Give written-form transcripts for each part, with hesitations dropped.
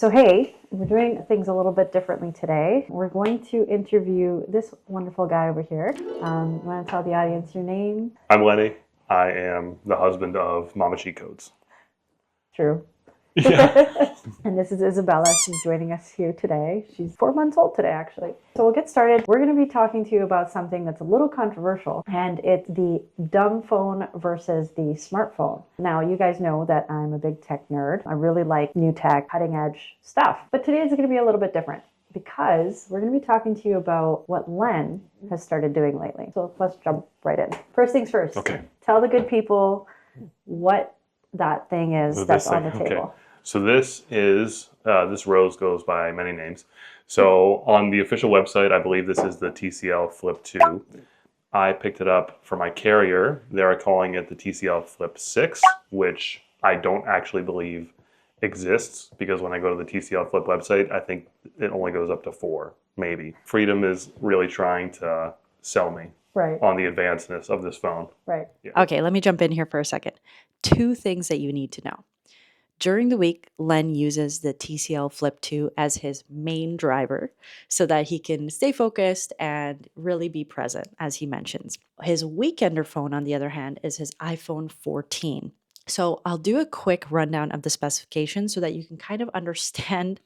So hey, we're doing things a little bit differently today. We're going to interview this wonderful guy over here. You want to tell the audience your name? I'm Lenny. I am the husband of Mama Cheat Codes. True. Yeah. And this is Isabella. She's joining us here today. She's 4 months old today, actually. So we'll get started. We're going to be talking to you about something that's a little controversial, and it's the dumb phone versus the smartphone. Now, you guys know that I'm a big tech nerd. I really like new tech, cutting edge stuff. But today is going to be a little bit different because we're going to be talking to you about what Len has started doing lately. So let's jump right in. First things first. Okay. Tell the good people what that thing is that's on the Okay. table. So this rose goes by many names. So on the official website, I believe this is the TCL Flip 2. I picked it up for my carrier. They're calling it the TCL Flip 6, which I don't actually believe exists because when I go to the TCL Flip website, I think it only goes up to 4, maybe. Freedom is really trying to sell me Right. on the advancedness of this phone. Right. Yeah. Okay, let me jump in here for a second. 2 things that you need to know. During the week, Len uses the TCL Flip 2 as his main driver so that he can stay focused and really be present, as he mentions. His weekender phone, on the other hand, is his iPhone 14. So I'll do a quick rundown of the specifications so that you can kind of understand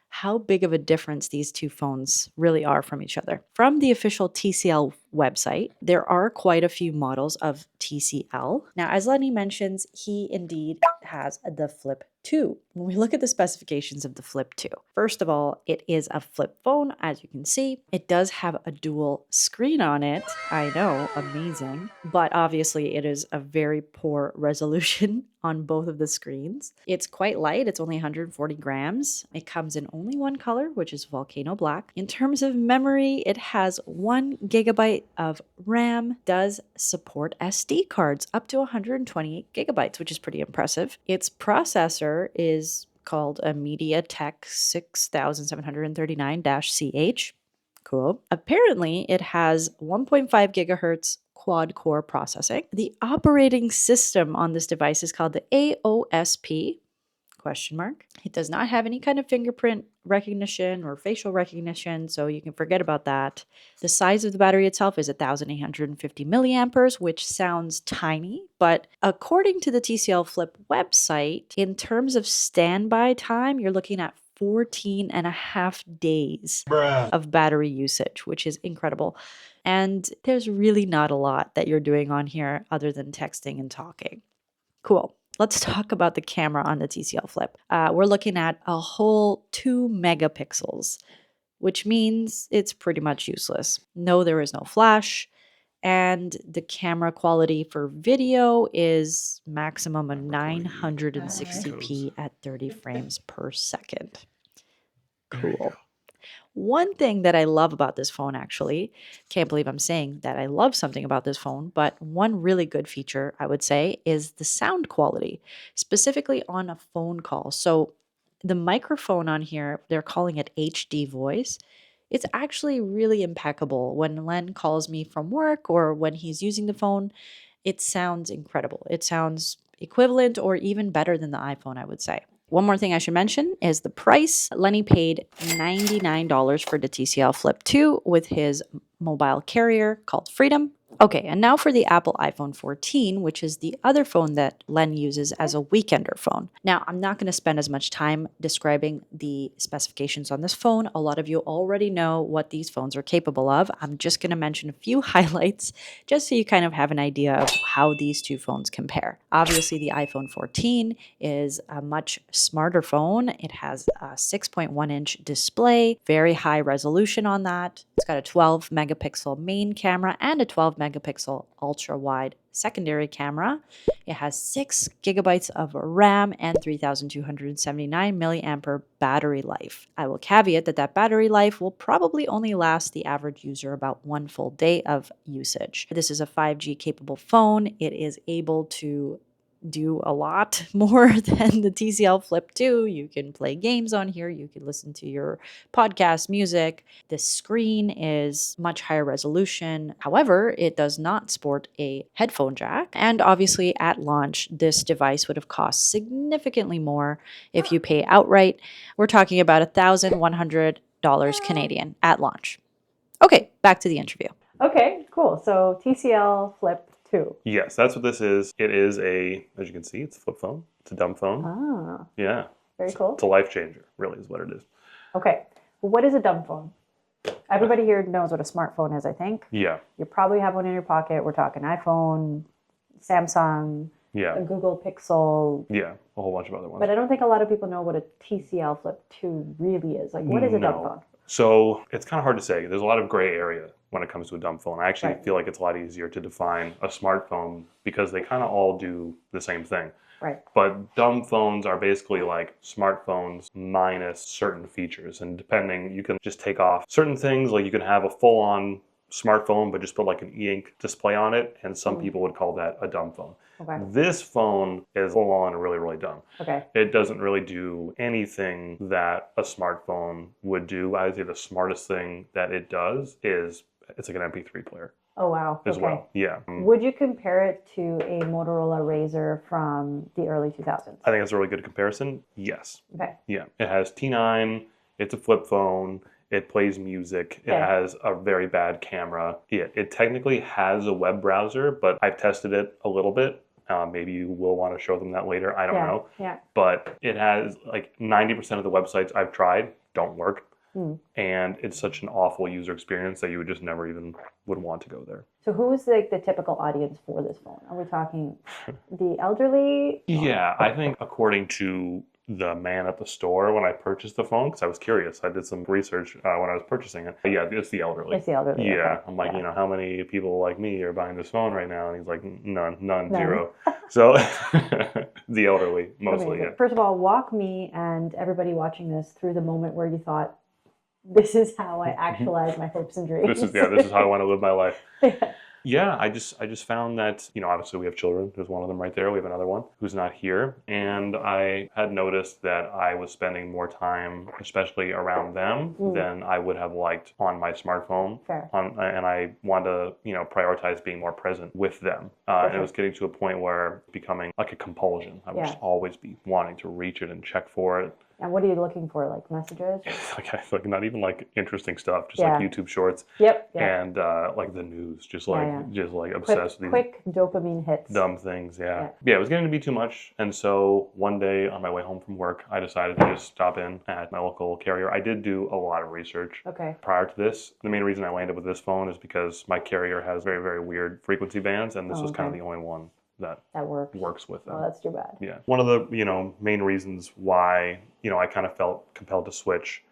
how big of a difference these two phones really are from each other. From the official TCL website, there are quite a few models of TCL. Now, as Lenny mentions, he indeed has the Flip 2. When we look at the specifications of the Flip 2, first of all, it is a flip phone, as you can see. It does have a dual screen on it. I know, amazing. But obviously, it is a very poor resolution on both of the screens. It's quite light. It's only 140 grams. It comes in only one color, which is Volcano Black. In terms of memory, it has 1 gigabyte of RAM, does support SD cards up to 128 gigabytes, which is pretty impressive. Its processor is called a MediaTek 6739-CH. Cool. Apparently, it has 1.5 gigahertz quad core processing. The operating system on this device is called the AOSP ? It does not have any kind of fingerprint recognition or facial recognition, so you can forget about that. The size of the battery itself is 1,850 milliamperes, which sounds tiny, but according to the TCL Flip website, in terms of standby time, you're looking at 14 and a half days of battery usage, which is incredible. And there's really not a lot that you're doing on here other than texting and talking. Cool. Let's talk about the camera on the TCL Flip. We're looking at a whole 2 megapixels, which means it's pretty much useless. No, there is no flash, and the camera quality for video is maximum of 960p at 30 frames per second. Cool. One thing that I love about this phone, actually, can't believe I'm saying that I love something about this phone, but one really good feature, I would say, is the sound quality, specifically on a phone call. So the microphone on here, they're calling it HD voice. It's actually really impeccable. When Len calls me from work or when he's using the phone, it sounds incredible. It sounds equivalent or even better than the iPhone, I would say. One more thing I should mention is the price. Lenny paid $99 for the TCL Flip 2 with his mobile carrier called Freedom. Okay, and now for the Apple iPhone 14, which is the other phone that Len uses as a weekender phone. Now, I'm not going to spend as much time describing the specifications on this phone. A lot of you already know what these phones are capable of. I'm just going to mention a few highlights just so you kind of have an idea of how these two phones compare. Obviously, the iPhone 14 is a much smarter phone. It has a 6.1-inch display, very high resolution on that. It's got a 12 megapixel main camera and a 12 megapixel ultra wide secondary camera. It has 6 gigabytes of RAM and 3,279 milliampere battery life. I will caveat that battery life will probably only last the average user about 1 full day of usage. This is a 5G capable phone. It is able to do a lot more than the TCL Flip 2. You can play games on here. You can listen to your podcast, music. The screen is much higher resolution. However, it does not sport a headphone jack. And obviously, at launch, this device would have cost significantly more if you pay outright. We're talking about $1,100 Canadian at launch. Okay, back to the interview. Okay, cool. So TCL Flip 2. Yes, that's what this is. It is as you can see, it's a flip phone. It's a dumb phone. Ah, Yeah. very cool. It's a life changer, really, is what it is. Okay, what is a dumb phone? Everybody here knows what a smartphone is, I think. Yeah. You probably have one in your pocket. We're talking iPhone, Samsung, Yeah. a Google Pixel. Yeah. A whole bunch of other ones. But I don't think a lot of people know what a TCL Flip 2 really is. Like, what is a dumb No. phone? So it's kind of hard to say. There's a lot of gray area when it comes to a dumb phone. I actually Right. feel like it's a lot easier to define a smartphone because they kind of all do the same thing. Right. But dumb phones are basically like smartphones minus certain features. And depending, you can just take off certain things. Like you can have a full-on smartphone, but just put like an e-ink display on it. And some people would call that a dumb phone. Okay. This phone is full-on and really, really dumb. Okay. It doesn't really do anything that a smartphone would do. I would say the smartest thing that it does is it's like an MP3 player Oh, wow. as Okay. well. Yeah. Would you compare it to a Motorola Razr from the early 2000s? I think that's a really good comparison. Yes. Okay. Yeah. It has T9. It's a flip phone. It plays music. It Okay. has a very bad camera. Yeah, it technically has a web browser, but I've tested it a little bit. Maybe you will want to show them that later. I don't know. Yeah. But it has like 90% of the websites I've tried don't work. And it's such an awful user experience that you would just never even would want to go there. So who is like the typical audience for this phone? Are we talking the elderly? Yeah, I think according to the man at the store when I purchased the phone, because I was curious, I did some research when I was purchasing it. Yeah, it's the elderly. It's the elderly. Yeah, okay. I'm like, Yeah. you know, how many people like me are buying this phone right now? And he's like, none, zero. So the elderly mostly. Amazing. Yeah. First of all, walk me and everybody watching this through the moment where you thought, this is how I actualize my hopes and dreams. This is how I want to live my life. Yeah, I just found that, you know, obviously we have children. There's one of them right there. We have another one who's not here. And I had noticed that I was spending more time, especially around them, than I would have liked on my smartphone. Fair. And I wanted to, you know, prioritize being more present with them. And it was getting to a point where becoming like a compulsion. I would just always be wanting to reach it and check for it. And what are you looking for? Like messages? Like not even like interesting stuff, just like YouTube shorts. Yep. And like the news, just like obsessed with these Quick dopamine hits. dumb things. Yeah, it was getting to be too much. And so one day on my way home from work, I decided to just stop in at my local carrier. I did do a lot of research. Okay. Prior to this, the main reason I landed with this phone is because my carrier has very, very weird frequency bands, and this was kind of the only one that works with them. Oh, that's too bad. Yeah. One of the, you know, main reasons why, you know, I kind of felt compelled to switch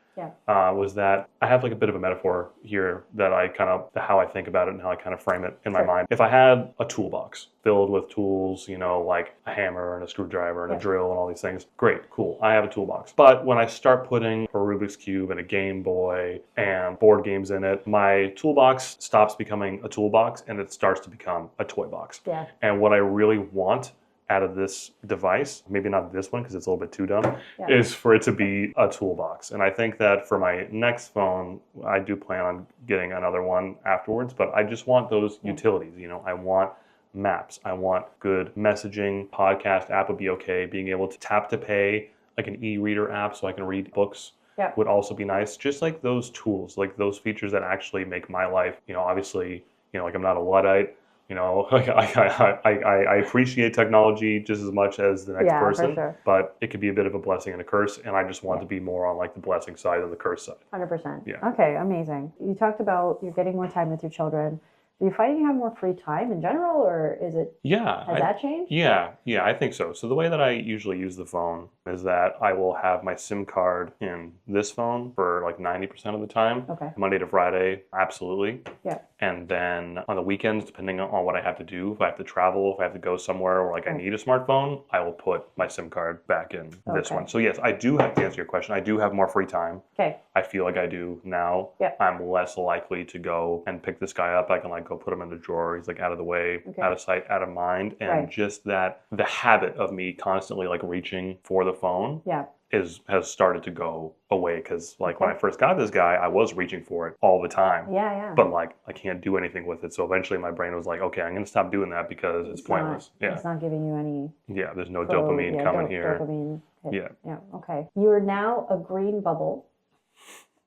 was that I have like a bit of a metaphor here that I kind of, how I think about it and how I kind of frame it in my mind. If I had a toolbox filled with tools, you know, like a hammer and a screwdriver and a drill and all these things, great, cool, I have a toolbox. But when I start putting a Rubik's Cube and a Game Boy and board games in it, my toolbox stops becoming a toolbox and it starts to become a toy box. Yeah. And what I really want out of this device, maybe not this one because it's a little bit too dumb, is for it to be a toolbox. And I think that for my next phone, I do plan on getting another one afterwards, but I just want those utilities. You know, I want maps. I want good messaging. Podcast app would be okay. Being able to tap to pay, like an e-reader app so I can read books would also be nice. Just like those tools, like those features that actually make my life, you know, obviously, you know, like I'm not a Luddite. You know, I appreciate technology just as much as the next person, for sure. but it could be a bit of a blessing and a curse, and I just want to be more on like the blessing side than the curse side. 100%. Yeah. Okay, amazing. You talked about you're getting more time with your children. Are you finding you have more free time in general, or is it? Yeah. Has that changed? Yeah, I think so. So the way that I usually use the phone is that I will have my SIM card in this phone for like 90% of the time. Okay. Monday to Friday, absolutely. Yeah. And then on the weekends, depending on what I have to do, if I have to travel, if I have to go somewhere where like I Right. need a smartphone, I will put my SIM card back in this Okay. one. So yes, I do have to answer your question. I do have more free time. Okay. I feel like I do now. Yeah. I'm less likely to go and pick this guy up. I can like go put him in the drawer. He's like out of the way, Okay. out of sight, out of mind. And Right. just that the habit of me constantly like reaching for the phone Yeah. has started to go away, because like when I Okay. first got this guy, I was reaching for it all the time. Yeah. Yeah. But like I can't do anything with it. So eventually my brain was like, okay, I'm gonna stop doing that because it's pointless. Not, Yeah. It's not giving you any Yeah, there's no dopamine coming here. Dopamine. Yeah. Yeah. Okay. You are now a green bubble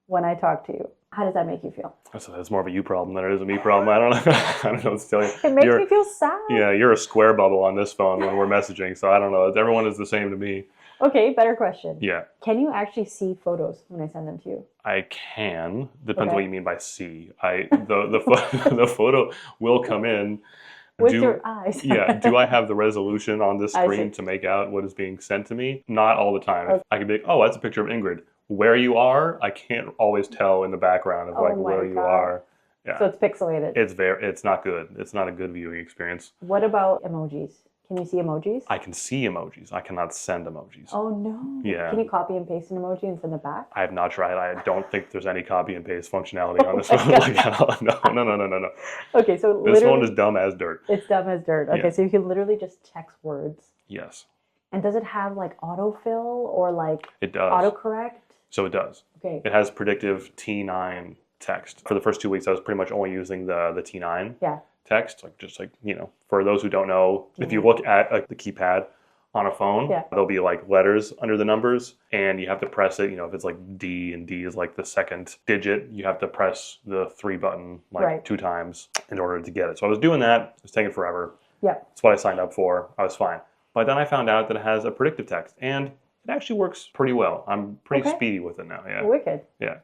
when I talk to you. How does that make you feel? So that's more of a you problem than it is a me problem. I don't know. I don't know what to tell you. It makes me feel sad. Yeah, you're a square bubble on this phone when we're messaging. So I don't know. Everyone is the same to me. Okay, better question. Yeah. Can you actually see photos when I send them to you? I can. Depends Okay. what you mean by see. The photo will come in. With your eyes. Yeah. Do I have the resolution on this I screen see. to make out what is being sent to me? Not all the time. Okay. I can be like, oh, that's a picture of Ingrid. Where you are, I can't always tell in the background of Oh like my where you God. are. Yeah. So it's pixelated. It's not good. It's not a good viewing experience. What about emojis? Can you see emojis? I can see emojis. I cannot send emojis. Oh no. Yeah. Can you copy and paste an emoji and send it back? I have not tried. I don't think there's any copy and paste functionality on this my phone. Like, no. Okay, so This phone literally is dumb as dirt. it's dumb as dirt. Okay, Yeah. so you can literally just text words. Yes, And does it have like autofill or like it does. autocorrect? So it does. Okay. It has predictive T9 text. For the first 2 weeks, I was pretty much only using the T9 Yeah. text. Like just like, for those who don't know, if you look at the keypad on a phone, Yeah. there'll be like letters under the numbers, and you have to press it. If it's like D and D is like the second digit, you have to press the 3 button like Right. 2 times in order to get it. So I was doing that. It was taking forever. Yeah. That's what I signed up for. I was fine. But then I found out that it has a predictive text, and it actually works pretty well. I'm pretty Okay. speedy with it now. Yeah. Wicked. Yeah.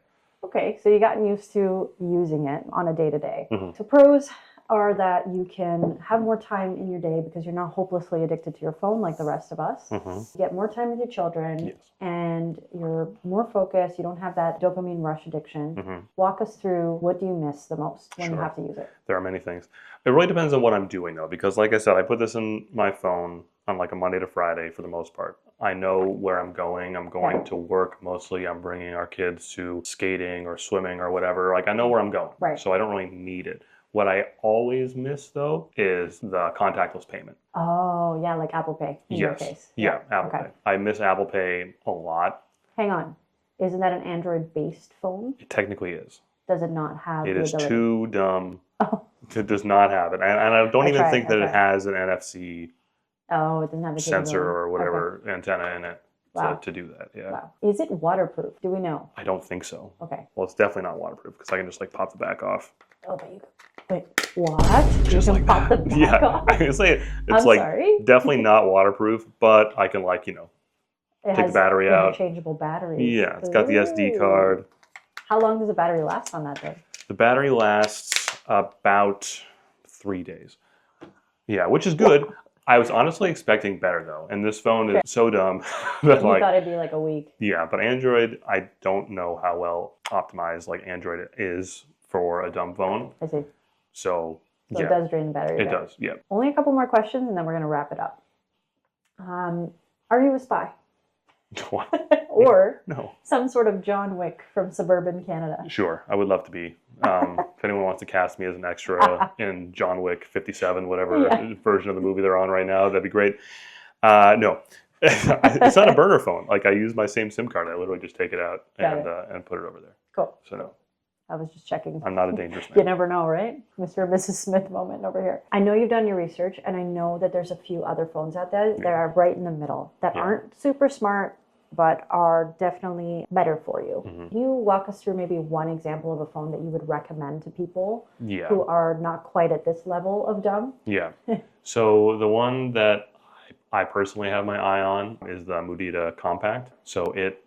Okay, so you gotten used to using it on a day-to-day. Mhm. So pros are that you can have more time in your day because you're not hopelessly addicted to your phone like the rest of us. Mhm. You get more time with your children Yes. and you're more focused. You don't have that dopamine rush addiction. Mhm. Walk us through, what do you miss the most when you Sure. have to use it? There are many things. It really depends on what I'm doing though, because like I said, I put this in my phone on like a Monday to Friday for the most part. I know where I'm going. I'm going Yeah. to work mostly. I'm bringing our kids to skating or swimming or whatever. Like I know where I'm going. Right. So I don't really need it. What I always miss though is the contactless payment. Oh, yeah, like Apple Pay in your case. Yeah, Apple Okay. Pay. I miss Apple Pay a lot. Hang on. Isn't that an Android-based phone? It technically is. Does it not have It the is ability? too dumb. Oh. It does not have it. And I don't I even tried, think I that it tried. has an NFC Oh, it doesn't have the sensor capability. or whatever antenna in it Wow. to do that. Yeah. Wow. Is it waterproof? Do we know? I don't think so. Okay. Well, it's definitely not waterproof because I can just like pop the back off. Oh, but you. Wait, what? Just you like can pop that. the back Yeah. off? I can say it's I'm like sorry. definitely not waterproof, but I can like, It take has the battery out. interchangeable batteries. Yeah, it's got the SD Ooh. card. How long does the battery last on that thing? The battery lasts about 3 days. Yeah, which is good. I was honestly expecting better though, and this phone is so dumb that You like, thought it'd be like a week. yeah, but Android, I don't know how well optimized like Android is for a dumb phone. I see. So, So yeah, it does drain the battery. it a bit. does. Yeah. Only a couple more questions and then we're going to wrap it up. Are you a spy? Or No. some sort of John Wick from suburban Canada? Sure, I would love to be. If anyone wants to cast me as an extra in John Wick 57, whatever Yeah. version of the movie they're on right now, that'd be great. No, it's not a burner phone. Like I use my same SIM card. I literally just take it out and put it over there. Cool. So no, I was just checking. I'm not a dangerous You man. never know, right? Mr. and Mrs. Smith moment over here. I know you've done your research, and I know that there's a few other phones out there that are right in the middle that Yeah. aren't super smart, but are definitely better for you. Mhm. Can you walk us through maybe one example of a phone that you would recommend to people Yeah, who are not quite at this level of dumb? yeah. So the one that I personally have my eye on is the Mudita Compact. So it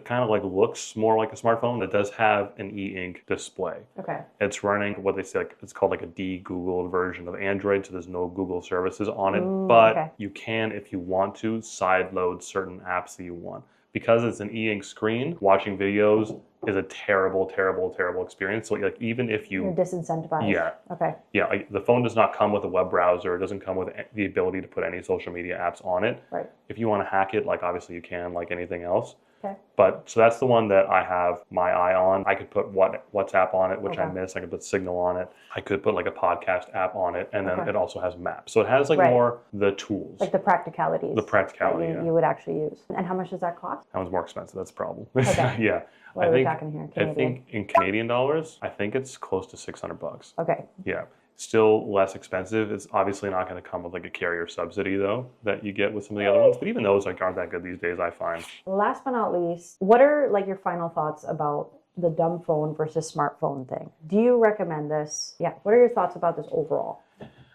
kind of like looks more like a smartphone. It does have an e-ink display. Okay. It's running what they say, like, it's called like a de-Googled version of Android, so there's no Google services on it. But okay. you can, if you want to, side load certain apps that you want. Because it's an e-ink screen, watching videos is a terrible, terrible, terrible experience. So like even if You're you disincentivized. yeah. Okay. Yeah, like the phone does not come with a web browser. It doesn't come with the ability to put any social media apps on it. Right. If you want to hack it, like obviously you can, like anything else. Okay. But so that's the one that I have my eye on. I could put WhatsApp on it, which I Okay. miss. I could put Signal on it. I could put like a podcast app on it, and then Okay. it also has maps. So it has like Right. more the tools. Like the practicalities. The practicality, that yeah. you would actually use. And how much does that cost? That one's more expensive. That's the problem. Okay. Yeah. What are we talking here? I Canadian? think in Canadian dollars, I think it's close to $600. Okay. Yeah. Still less expensive. It's obviously not going to come with like a carrier subsidy though that you get with some of the other ones. But even those like aren't that good these days, I find. Last but not least, what are like your final thoughts about the dumb phone versus smartphone thing? Do you recommend this? Yeah. What are your thoughts about this overall?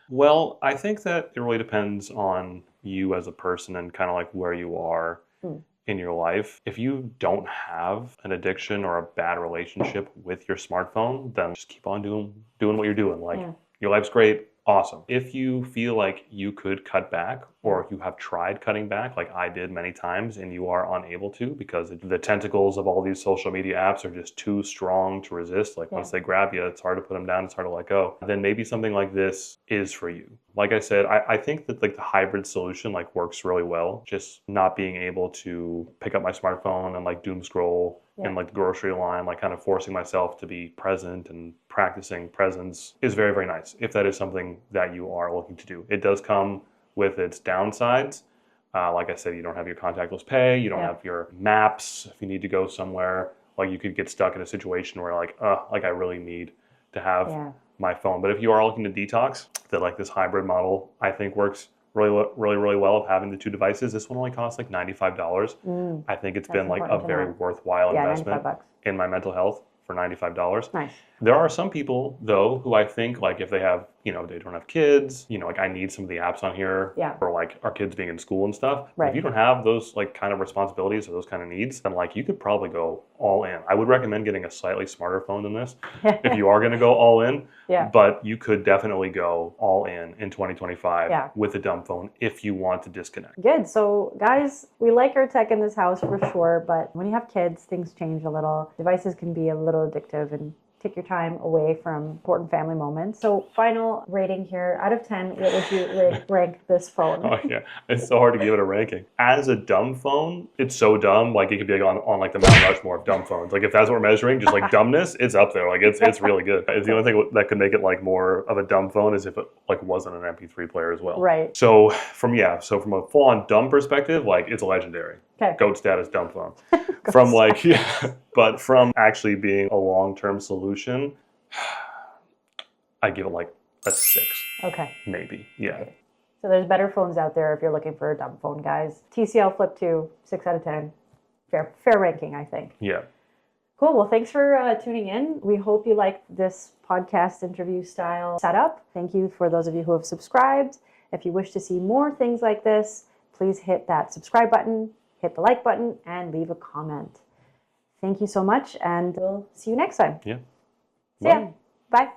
Well, I think that it really depends on you as a person and kind of like where you are in your life. If you don't have an addiction or a bad relationship with your smartphone, then just keep on doing what you're doing. Like your life's great. Awesome. If you feel like you could cut back or you have tried cutting back, like I did many times, and you are unable to because the tentacles of all these social media apps are just too strong to resist. Like once they grab you, it's hard to put them down. It's hard to let go. Then maybe something like this is for you. Like I said, I think that like the hybrid solution like works really well. Just not being able to pick up my smartphone and like doom scroll in like the grocery line, like kind of forcing myself to be present and practicing presence is very, very nice if that is something that you are looking to do. It does come with its downsides. Like I said, you don't have your contactless pay, you don't have your maps if you need to go somewhere. Like you could get stuck in a situation where like I really need to have my phone. But if you are looking to detox, that like this hybrid model I think works really well of having the two devices. This one only costs like $95. I think it's been like a very worthwhile investment in my mental health for $95. Nice. There are some people though who I think like if they have, you know, they don't have kids, you know, like I need some of the apps on here for like our kids being in school and stuff. If you don't have those like kind of responsibilities or those kind of needs, then like you could probably go all in. I would recommend getting a slightly smarter phone than this if you are going to go all in. But you could definitely go all in 2025 with a dumb phone if you want to disconnect. Good. So guys, we like our tech in this house for sure, but when you have kids, things change a little. Devices can be a little addictive and take your time away from important family moments. So final rating here, out of 10, what would you rank this phone? Oh yeah, it's so hard to give it a ranking. As a dumb phone, it's so dumb, like it could be like on like the Mount Rushmore of dumb phones. Like if that's what we're measuring, just like dumbness, it's up there. Like it's really good. It's the only thing that could make it like more of a dumb phone is if it like wasn't an MP3 player as well. Right. So from a full-on dumb perspective, like it's legendary. Okay. GOAT status dumb phone. From like, but from actually being a long-term solution, I give it like a 6. Okay. Maybe. Yeah. Okay. So there's better phones out there if you're looking for a dumb phone, guys. TCL Flip 2, 6 out of 10. Fair ranking, I think. Yeah. Cool. Well, thanks for tuning in. We hope you liked this podcast interview style setup. Thank you for those of you who have subscribed. If you wish to see more things like this, please hit that subscribe button, hit the like button, and leave a comment. Thank you so much, and we'll see you next time. Yeah. See ya. Bye.